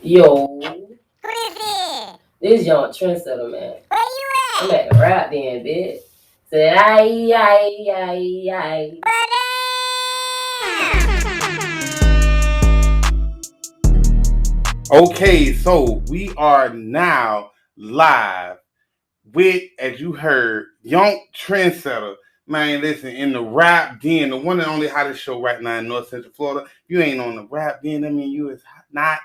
Yo, Who is it? this Yonktrendsetta, man. Where you I'm at? at the RapDen, bitch. Said, aye. Okay, so we are now live with, as you heard, Yonktrendsetta. Man, listen, in the Rap Den, the one and only hottest show right now in North Central Florida. You ain't on the Rap Den, I mean you is not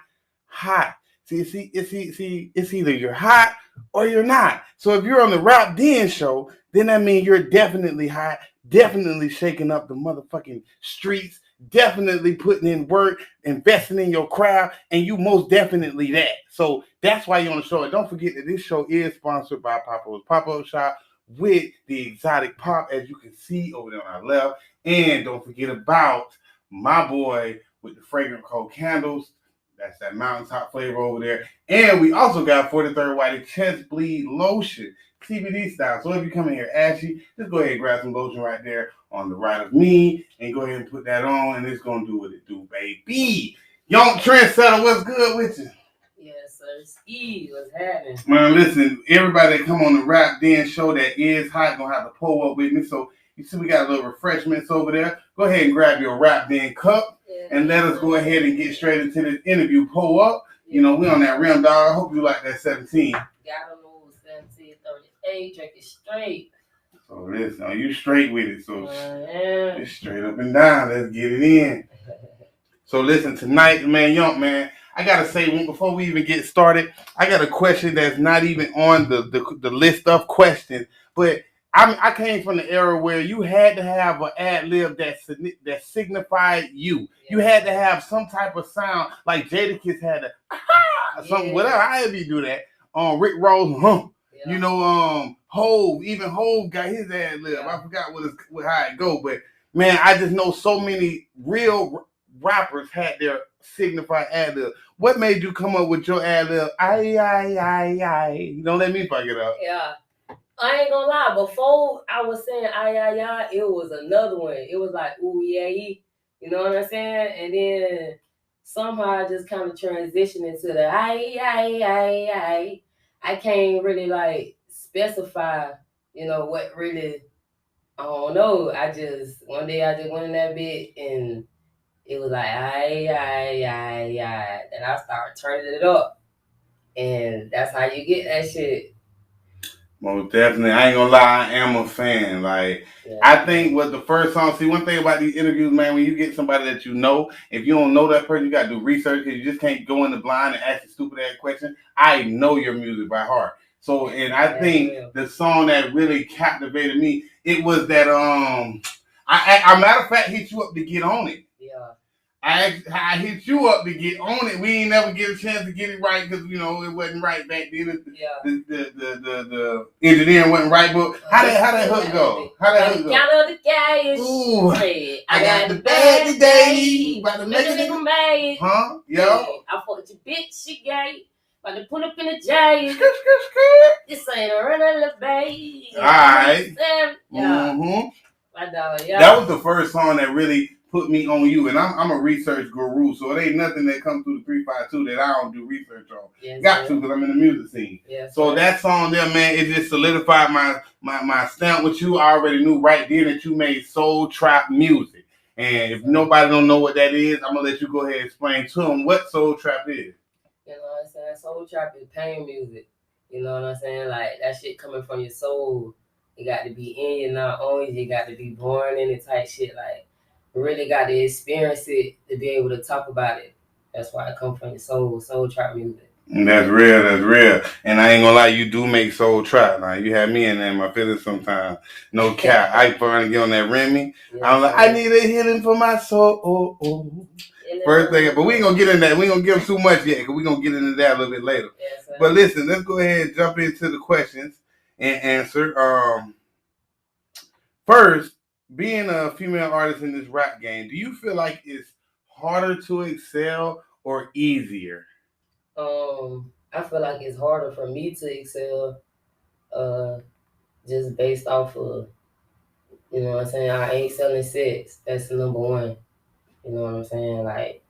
hot. It's either you're hot or you're not. So if you're on the Rap Den show, then that means you're definitely hot, definitely shaking up the motherfucking streets, definitely putting in work, investing in your craft, and you most definitely that. So that's why you're on the show. And don't forget that this show is sponsored by Papa's Pop-Up Shop with the exotic pop, as you can see over there on our left. And don't forget about my boy with the fragrant cold candles. That's that mountaintop flavor over there. And we also got 43rd Whitey Chest Bleed Lotion, CBD style. So if you come in here ashy, just go ahead and grab some lotion right there on the right of me and go ahead and put that on, and it's going to do what it do, baby. Yonktrendsetta, what's good with you? Yes, sir. Ski, what's happening? Man, listen, everybody that come on the Rap Den show that is hot gonna have to pull up with me. So you see we got a little refreshments over there. Go ahead and grab your Rap Den cup and let us go ahead and get straight into this interview. Pull up. You know, we on that rim, dog. I hope you like that 17. Got a little 1738, drink it straight. So listen, are you straight with it? So Yeah. it's straight up and down. Let's get it in. So listen, tonight, man, I gotta say, before we even get started, I got a question that's not even on the list of questions. But I came from the era where you had to have an ad lib that signified you. Yeah. You had to have some type of sound, like Jadakiss had a something, whatever. However you do that. Rick Ross, yeah. You know, Hove got his ad lib. Yeah. I forgot how it go, but man, I just know so many real rappers had their signified ad lib. What made you come up with your ad lib? Aye. Don't let me fuck it up. Yeah. I ain't gonna lie, before I was saying aye, it was another one. It was like, ooh, yeah, you know what I'm saying? And then somehow I just kind of transitioned into the aye. I can't really like specify, you know, what really, I don't know. One day I just went in that bit and it was like, aye. Then I started turning it up. And that's how you get that shit. Most definitely. I ain't gonna lie, I am a fan. Like, yeah. I think what the first song, see, one thing about these interviews, man, when you get somebody that you know, if you don't know that person, you gotta do research because you just can't go in the blind and ask a stupid ass question. I know your music by heart. So, and I think the song that really captivated me, it was that, I matter of fact, hit you up to get on it. Yeah. I hit you up to get on it. We ain't never get a chance to get it right because you know it wasn't right back then. The engineering wasn't right. But how that hook go? How that hook go? Count of the guy Ooh, I got the bad today. About to make a nigga mad. Huh? Yo. I fucked your bitch. She gay. About to put up in the jail. This ain't a run of the bay. All right. Yeah. My dog. Yeah. That was the first song that really put me on you, and I'm a research guru, so it ain't nothing that comes through the 352 that I don't do research on. Yes, got to, because I'm in the music scene. Yes, so that song there, man, it just solidified my stamp with you. I already knew right then that you made soul trap music, and if nobody don't know what that is, I'm gonna let you go ahead and explain to them what soul trap is. You know what I'm saying? Soul trap is pain music. You know what I'm saying? Like that shit coming from your soul. You got to be in you, not on you. You got to be born in it type shit. Like, really got to experience it to be able to talk about it. That's why it comes from your soul trap music. That's real. And I ain't gonna lie, you do make soul trap. Now you have me in there in my feelings sometimes. No cap. I trying to get on that Remy. Yeah, I'm like, I need a healing for my soul. First thing, but we ain't gonna get in that. We ain't gonna give them too much yet, because we gonna get into that a little bit later. Yes, but listen, let's go ahead and jump into the questions and answer. First, being a female artist in this rap game, do you feel like it's harder to excel or easier? I feel like it's harder for me to excel, just based off of, you know what I'm saying, I ain't selling sex. That's the number one. You know what I'm saying? Like,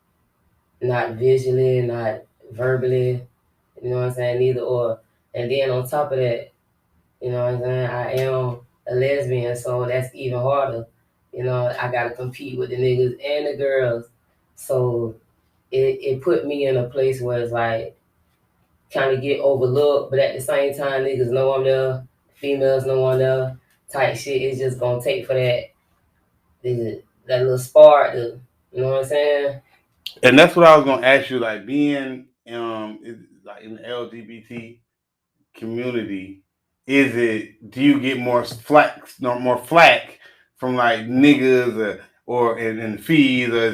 not visually, not verbally. You know what I'm saying? Neither or. And then on top of that, you know what I'm saying? I am a lesbian, so that's even harder. You know, I gotta compete with the niggas and the girls. So it put me in a place where it's like kind of get overlooked, but at the same time, niggas know I'm there, females know I'm there. Type shit is just gonna take for that little spark. You know what I'm saying? And that's what I was gonna ask you. Like being like in the LGBT community, do you get more flack, no, more flack from like niggas or in the feeds, or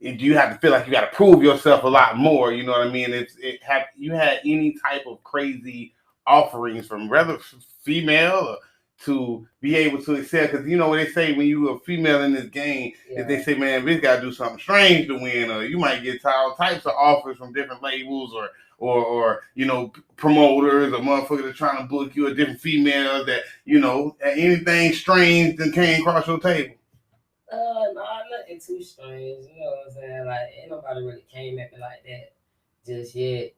do you have to feel like you got to prove yourself a lot more? You know what I mean? Have you had any type of crazy offerings from rather female or to be able to excel? Because you know what they say when you a female in this game, Yeah. if they say, man, bitch got to do something strange to win, or you might get all types of offers from different labels or you know, promoters or motherfuckers that trying to book you, or different females that, you know, anything strange that came across your table. Nah, nothing too strange. You know what I'm saying? Like, ain't nobody really came at me like that just yet.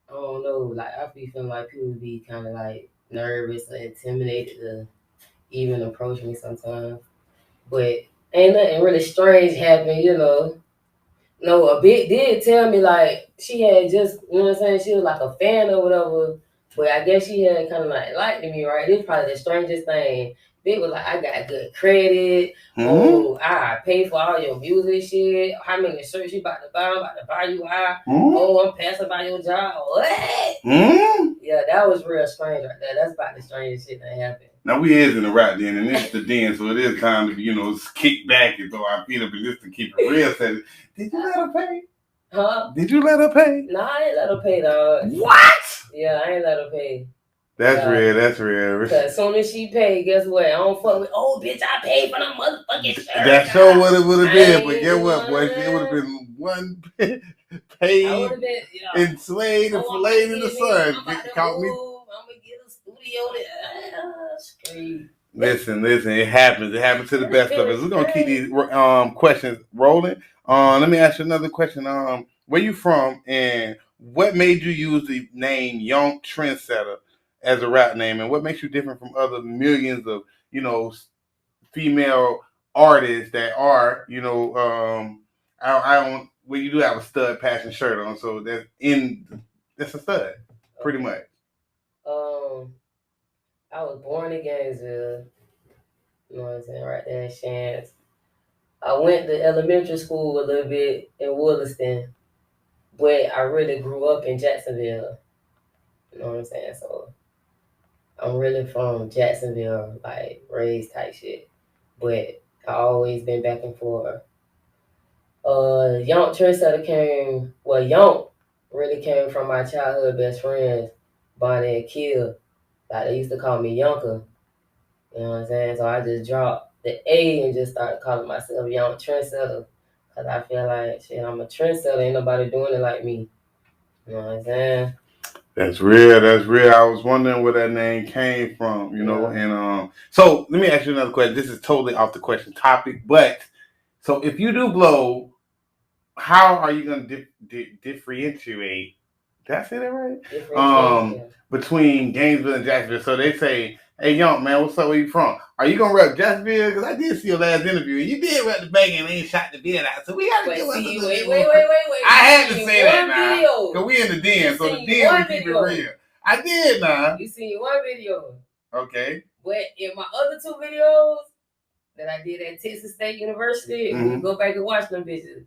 I don't know. Like, I be feeling like people be kind of like nervous or intimidated to even approach me sometimes. But ain't nothing really strange happen, you know. No, a bit did tell me like she had just, you know what I'm saying, she was like a fan or whatever, but I guess she had kind of like liked me, right? This is probably the strangest thing. Big was like, I got good credit. Mm-hmm. Oh, I pay for all your music shit. How many shirts you about to buy? I'm about to buy you out. Mm-hmm. Oh, I'm passing by your job. What? Mm-hmm. Yeah, that was real strange right there. That's about the strangest shit that happened. Now we is in the RapDen, and this is the den, so it is time to, you know, kick back and throw our feet up and just to keep it real. Said, did you let her pay? Huh? Did you let her pay? Nah, I ain't let her pay, dog. What? Yeah, I ain't let her pay. That's real. That's real. Cause as soon as she paid, guess what? I don't fuck with. Oh, bitch, I paid for the motherfucking shirt. That's sure what it would have been, but guess what, boy? It would have been one paid, enslaved, and filleted in the sun. Caught me. I'm gonna get a studio there. Listen. It happens. It happens to the best of us. We're gonna keep these questions rolling. Let me ask you another question. Where you from, and what made you use the name Yonktrendsetta as a rap name, and what makes you different from other millions of, you know, female artists that are, you know, I don't. Well, you do have a stud passion shirt on, so that's a stud, pretty much. I was born in Gainesville. You know what I'm saying? Right there in Shands. I went to elementary school a little bit in Williston, but I really grew up in Jacksonville. You know what I'm saying? So I'm really from Jacksonville, like raised type shit. But I always been back and forth. Yonktrendsetta Yonk really came from my childhood best friends, Bonnie and Kill. Like they used to call me Yonker. You know what I'm saying? So I just dropped the A and just started calling myself Yonktrendsetta. Cause I feel like shit, I'm a trendsetter, ain't nobody doing it like me. You know what I'm saying? That's real. I was wondering where that name came from, you know. Yeah. And so let me ask you another question. This is totally off the question topic, but so if you do blow, how are you going to differentiate? Did I say that right? Between Gainesville and Jacksonville. So they say, "Hey, Young man, what's up? Where you from? Are you gonna rep Jacksonville? Because I did see your last interview, and you did rep the bang and ain't shot the den out. So we got to give us a little bit more. Wait. I had to say that now, because we in the den, so the den we keep it real. I did now. You seen one video. Okay. But in my other two videos that I did at Texas State University, you go back and watch them bitches.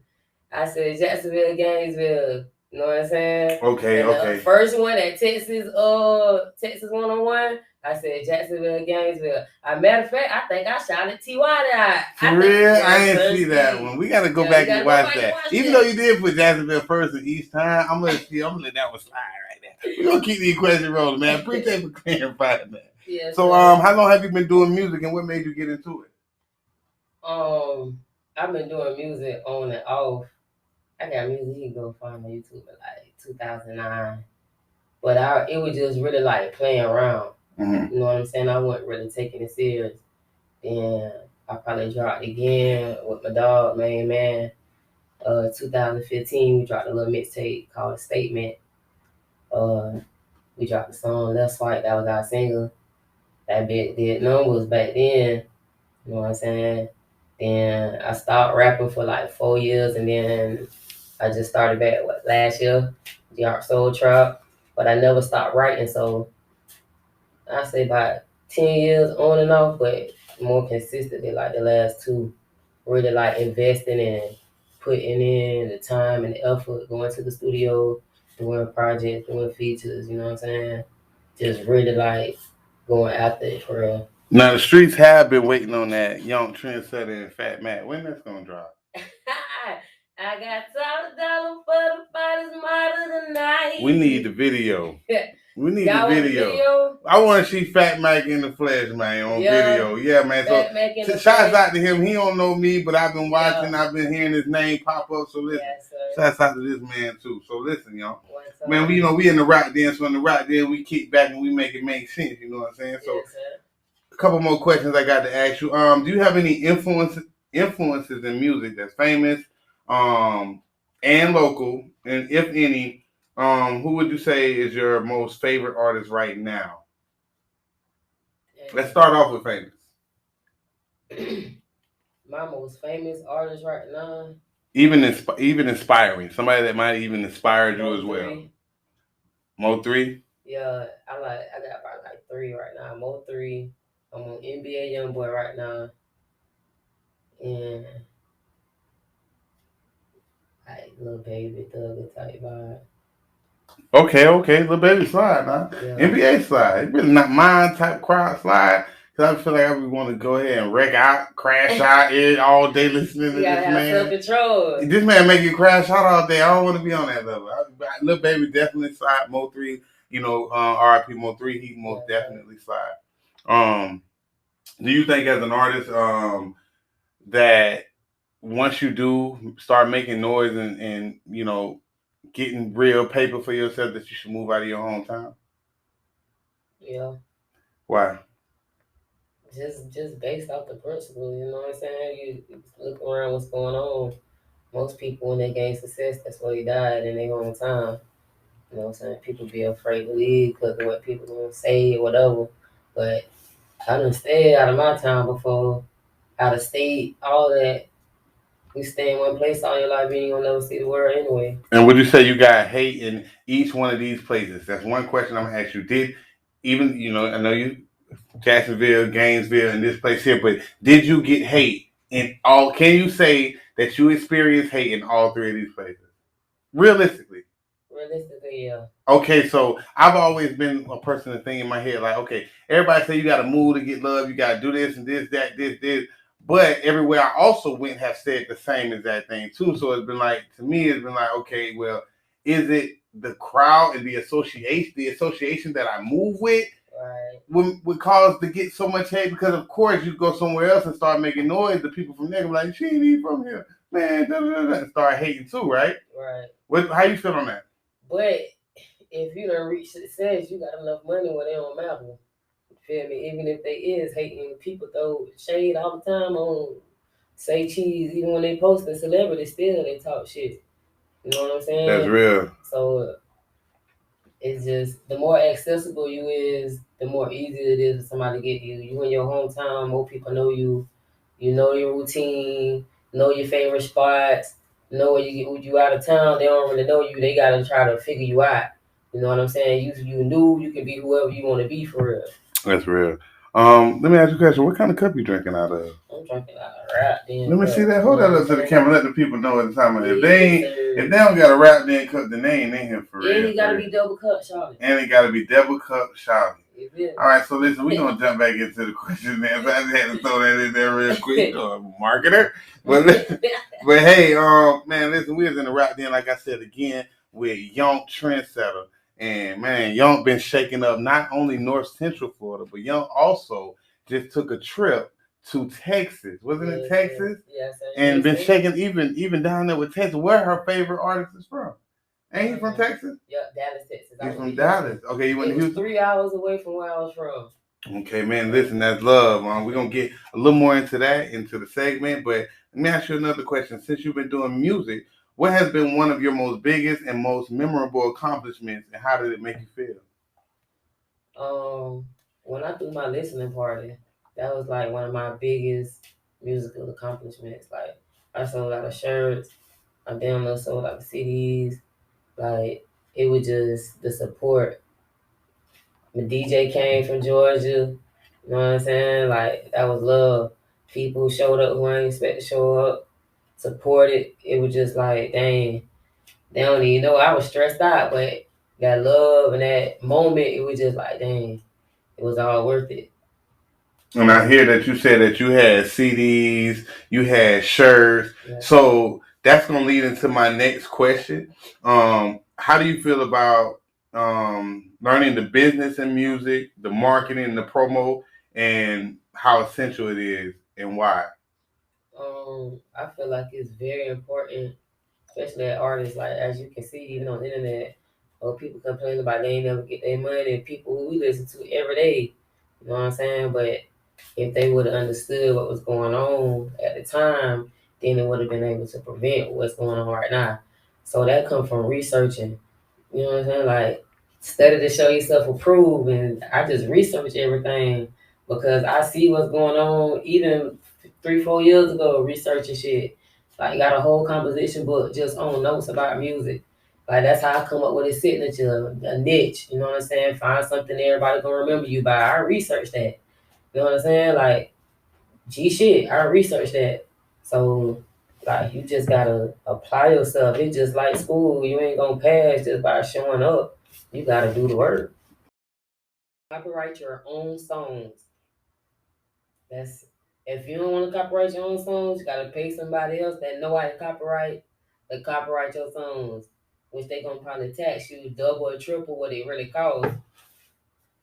I said Jacksonville, Gainesville. You know what I'm saying? Okay. The first one at Texas 101, I said Jacksonville, Gainesville. Matter of fact, I think I shouted T.Y. out. For real? I didn't see that one. We got to go back and watch that. Even though you did put Jacksonville first in each time, I'm gonna let that one slide right there. We're gonna keep these questions rolling, man. Appreciate for clarifying that. Yeah. So, how long have you been doing music, and what made you get into it? I've been doing music on and off. I got music you can go find on YouTube in like 2009. But it was just really like playing around. Mm-hmm. You know what I'm saying? I wasn't really taking it serious. Then I probably dropped again with my dog, main man. 2015, we dropped a little mixtape called Statement. We dropped the song Let's Fight. That was our single. That bit did numbers back then. You know what I'm saying? Then I stopped rapping for like 4 years, and then I just started back last year, the Art Soul Trap. But I never stopped writing, so I say about 10 years on and off, but more consistently like the last two. Really like investing and putting in the time and the effort, going to the studio, doing projects, doing features, you know what I'm saying? Just really like going after it for real. Now the streets have been waiting on that Yonktrendsetta and Fat Matt. When that's gonna drop? I got $1 for the finest model tonight. We need the video. We need Y'all the want video. I want to see Fat Mike in the flesh, man, on video. Yeah, man. Fat Mac in the shouts flesh. out to him. He don't know me, but I've been watching. I've been hearing his name pop up. So listen, shouts out to this man too. So listen, y'all. Man, we in the RapDen. So in the RapDen, we kick back and we make it make sense. You know what I'm saying? So a couple more questions I got to ask you. Do you have any influences in music that's famous, and local, and if any? Who would you say is your most favorite artist right now? Let's start off with famous. My most famous artist right now. Even inspiring. Somebody that might even inspire you as well. Mo3? Yeah, I got about like 3 right now. Mo3. I'm on NBA Youngboy right now. And like Lil Baby, Thugger type vibe. Okay, Little Baby slide now. Yeah. NBA slide. It's really not mine type crowd slide. Cause I feel like I would want to go ahead and wreck out, crash out all day listening to this man. Self-control. This man make you crash out all day. I don't want to be on that level. Lil Baby definitely slide. Mo3, R.I.P. Mo3, he most definitely slide. Do you think as an artist that once you do start making noise and getting real paper for yourself that you should move out of your hometown? Yeah. Why? Just based off the principle, you know what I'm saying? You look around what's going on. Most people when they gain success, that's why they died in their hometown. You know what I'm saying? People be afraid to leave because of what people gonna say or whatever. But I done stayed out of my town before, out of state, all that. You stay in one place all your life, you ain't gonna never see the world anyway. And would you say you got hate in each one of these places? That's one question I'm gonna ask you. I know you Jacksonville, Gainesville, and this place here, but did you get hate in all? Can you say that you experienced hate in all 3 of these places? Realistically, yeah. Okay, so I've always been a person to think in my head like, okay, everybody say you got to move to get love, you got to do this and this, that, this. But everywhere I also went have said the same exact thing too. So it's been like, to me, it's been like, okay, well, is it the crowd and the association that I move with? Right. Would cause to get so much hate? Because of course you go somewhere else and start making noise, the people from there be like, she ain't even from here, man, and start hating too, right? Right. How you feel on that? But if you don't reach success, you got enough money where they don't matter. You feel me? Even if they is hating, people throw shade all the time on say cheese. Even when they posting celebrities, still they talk shit. You know what I'm saying? That's real. So it's just the more accessible you is, the more easy it is for somebody to get you. You in your hometown, more people know you. You know your routine, know your favorite spots, know when you out of town, they don't really know you. They gotta try to figure you out. You know what I'm saying? You knew you can be whoever you want to be for real. That's real. Let me ask you a question. What kind of cup you drinking out of? I'm drinking out of RapDen. Let me see that. Hold that up to the camera. Let the people know at the time. If they don't got a RapDen cup, then they ain't in here for real. And it gotta be double cup, shawty. And it gotta be double cup, shawty. All right, so listen, we're gonna jump back into the question now. So I just had to throw that in there real quick. Marketer. But hey, man, listen, we was in the RapDen, like I said again, with Yonktrendsetta. And man, Yonk been shaking up not only North Central Florida, but Yonk also just took a trip to Texas. Wasn't it Texas? Yes. And been shaking even down there with Texas. Where her favorite artist is from? Ain't he from Texas? Yeah, Dallas, Texas. He's from Dallas. Okay, you went to Houston? 3 hours away from where I was from. Okay, man, listen, that's love. We're going to get a little more into that, into the segment, but Let me ask you another question. Since you've been doing music, what has been one of your most biggest and most memorable accomplishments, and how did it make you feel? When I threw my listening party, that was like one of my biggest musical accomplishments. Like I sold a lot of shirts, I damn near sold a lot of CDs. Like it was just the support. The DJ came from Georgia. You know what I'm saying? Like that was love. People showed up who I didn't expect to show up, supported. It was just like, dang, they don't even know I was stressed out, but that love and that moment, it was just like, dang, it was all worth it. And I hear that you said that you had CDs, you had shirts. Yeah. So that's gonna lead into my next question. How do you feel about learning the business in music, the marketing, the promo, and how essential it is and why? I feel like it's very important, especially at artists. Like as you can see, even on the internet, people complain about they ain't never get their money. And people who we listen to every day, you know what I'm saying? But if they would have understood what was going on at the time, then it would have been able to prevent what's going on right now. So that comes from researching. You know what I'm saying? Like study to show yourself approved, and I just research everything because I see what's going on. Even 3, 4 years ago, researching shit. Like got a whole composition book just on notes about music. Like that's how I come up with a signature, a niche. You know what I'm saying? Find something everybody gonna remember you by. I researched that. You know what I'm saying? Like, gee shit, I researched that. So, like, you just gotta apply yourself. It's just like school. You ain't gonna pass just by showing up. You gotta do the work. Copyright your own songs. That's if you don't want to copyright your own songs, you gotta pay somebody else that know how to copyright your songs, which they gonna probably tax you double or triple what it really costs.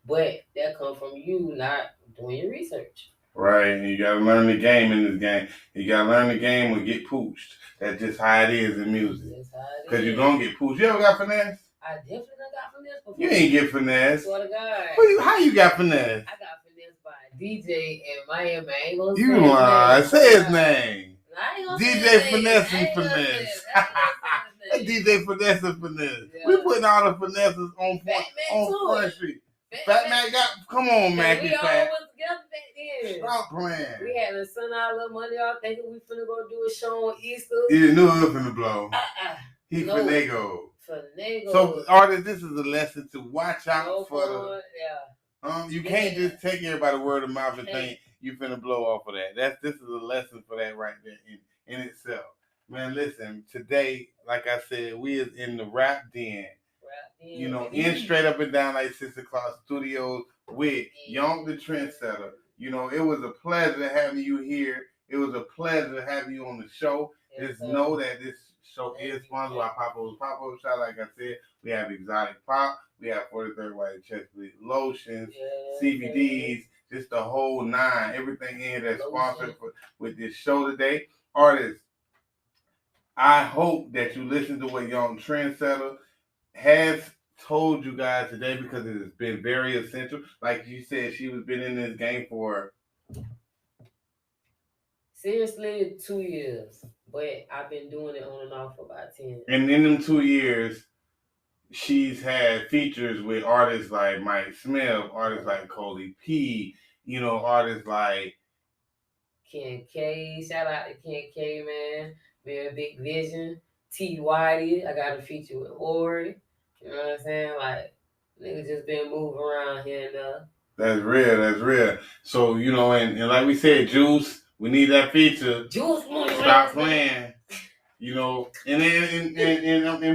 But that come from you not doing your research. Right, and you gotta learn the game in this game. You gotta learn the game or get pooched. That's just how it is in music. That's how it Cause is. you're gonna get pooched. You ever got finesse? I definitely done got finesse before. You ain't get finesse. Swear to God. How you got finesse? I got finesse by a DJ in Miami. I ain't gonna say You his lie. name. Say his name. I ain't gonna DJ say his Finesse name. and I ain't gonna say Finesse. his- I ain't gonna say his name. DJ Finesse and Finesse. Yeah. We putting all the finesses on Fat Man Front too. Street. Fat Mac got. Come on, Mac. We all Fat. was together back then. Stop playing. We had to send our little money off thinking we finna go do a show on Easter. You knew it was finna blow. He No. finago. Finagle. So, artists, this is a lesson to watch out no for fun. Yeah. You can't just take everybody word of mouth and Hey. think you finna blow off of that. This is a lesson for that right there in itself. Man, listen, today, like I said, we is in the RapDen. You know, in straight up and down like 6 o'clock studios with Yonktrendsetta. You know, it was a pleasure having you here. It was a pleasure having you on the show. Just know that this show is sponsored by Papo's Pop-Up Shop. Like I said, we have Exotic Pop. We have 43rd White Chest Lotions, CBDs, just the whole 9. Everything in that's sponsored with this show today. Artists, I hope that you listen to what Yonktrendsetta has told you guys today because it has been very essential. Like you said, she was been in this game for seriously 2 years, but I've been doing it on and off for about 10. And in them 2 years, she's had features with artists like Mike Smith, artists like Coley P, you know, artists like Ken K. Shout out to Ken K, man. Very Big Vision. T. Whitey. I got a feature with Ori. You know what I'm saying? Like, niggas just been moving around here and there. That's real. So, you know, and like we said, Juice, we need that feature. Juice, stop playing. You know, and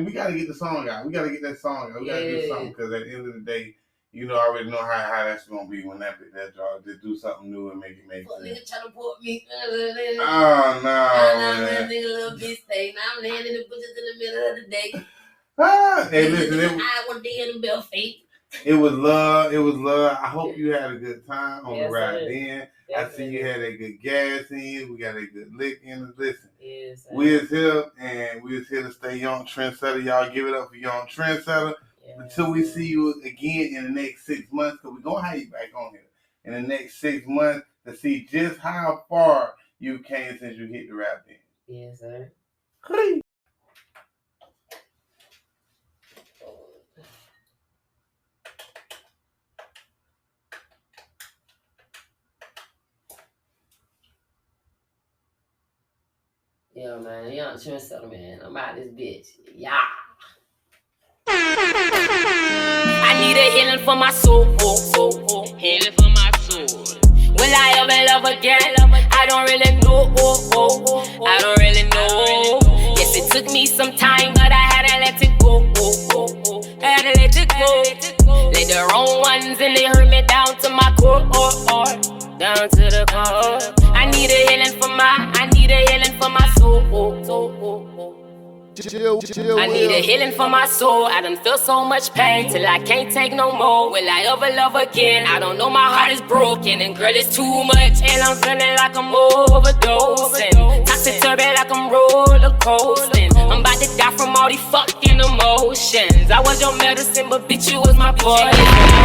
we gotta get the song out. We gotta get that song out. We gotta do something because at the end of the day, you know, I already know how that's gonna be when that y'all just do something new and make it make sense. Nigga trying to put me. Oh no, nigga, little bitch thing. I'm landing the bushes in the middle of the day. Hey, listen, I want to hear the bell fake. It was love. I hope you had a good time on the RapDen. I see you had a good gas in. We got a good lick in. Listen, we is here and we is here to stay Yonktrendsetta. Y'all give it up for Yonktrendsetta until we see you again in the next 6 months. Cause we gonna have you back on here in the next 6 months to see just how far you came since you hit the RapDen? Yes, sir. Yeah, man. Yonktrendsetta, man. I'm out this bitch. Yeah. I need a healing for my soul. Healing for my soul. Will I ever love again? I don't really know. I don't really know. Yes, it took me some time, but I had to let it go. Had to let it go. They the wrong ones and they hurt me down to my core. Down to the core. I need a healing for my soul. I need a healing for my soul. I done feel so much pain till I can't take no more. Will I ever love again? I don't know, my heart is broken. And girl, it's too much. And I'm feeling like I'm overdosing. Toxic turbo like I'm roller coasting. I'm about to die from all these fucking emotions. I was your medicine, but bitch, you was my poison.